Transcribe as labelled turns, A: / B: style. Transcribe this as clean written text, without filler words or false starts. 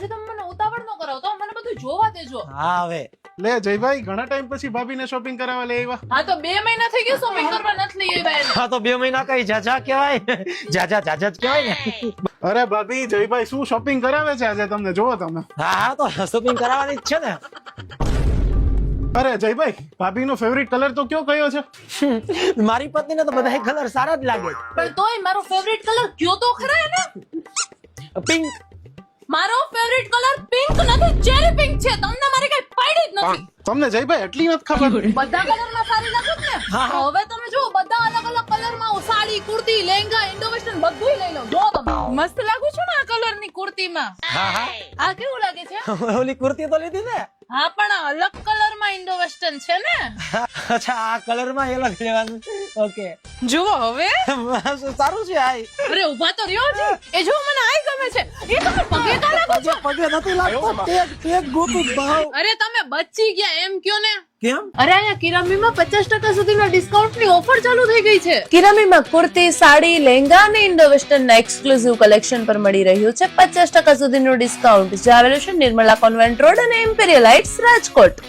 A: આજે તમે મને ઉતાવળ ન કરાવતો, મને બધું જોવા દેજો.
B: હા હવે
C: લે જયભાઈ, ઘણા ટાઈમ પછી ભાભીને શોપિંગ કરાવવા લઈ આવ્યા.
A: હા તો 2 મહિના થઈ ગયા શોપિંગ કરવા નથી લઈ આવ્યા એને.
B: હા તો 2 મહિના કઈ જાજા કહેવાય, જાજા જ કહેવાય ને.
C: અરે ભાભી, જયભાઈ શું શોપિંગ કરાવે છે આજે તમને, જોવો તમે.
B: હા હા તો શોપિંગ કરાવવાની જ છે ને.
C: અરે જયભાઈ, ભાભીનો ફેવરિટ કલર તો કયો કયો છે?
B: મારી પત્નીને તો બધા કલર સારા જ લાગે.
A: પણ તોય મારો ફેવરિટ કલર કયો તો ખરા એને.
B: પિંક.
A: મારો ફેવરિટ કલર પિંક નથી, ચેરી પિંક છે. તમને મારી કઈ પડી જ નથી.
C: તમને જયભાઈ એટલી નથી ખબર?
A: બધા કલરમાં સારી લાગે છે ને. હવે તમે જો બધા અલગ અલગ કલરમાં સાડી, કુર્તી, લેંગા, ઇન્ડો વેસ્ટર્ન બધુંય લઈ લો. જો તમે મસ્ત લાગુ છું ને આ કલરની કુર્તીમાં.
B: હા હા
A: આ કેવું લાગે છે?
B: ઓલી કુર્તી તો લીધી ને.
A: હા પણ આ અલગ કલરમાં ઇન્ડો વેસ્ટર્ન છે ને.
B: અચ્છા આ કલરમાં અલગ લેવાનું. ઓકે
A: જુઓ હવે.
B: સારું છે આઈ.
A: અરે ઊભા તો રહ્યો છે. એ જો મને આઈ ગમે છે. એ તમે પગે કા લાગો છો?
B: પગે નથી લાગતો. તેજ ગોતું ભાવ.
A: અરે તમે બચી ગયા એમ કયો ને.
B: કેમ?
A: અરે અહીંયા કિરામીમાં 50% સુધીનો ડિસ્કાઉન્ટની ઓફર ચાલુ થઈ ગઈ છે.
D: કિરામીમાં કુર્તી, સાડી, લહેંગા અને ઇન્ડો વેસ્ટર્નના એક્સક્લુઝિવ કલેક્શન પર મળી રહ્યું છે 50% સુધીનું ડિસ્કાઉન્ટ. જે આવેલું છે નિર્મલા કોન્વેન્ટ રોડ અને ઇમ્પેરિયલ હાઇટ્સ, રાજકોટ.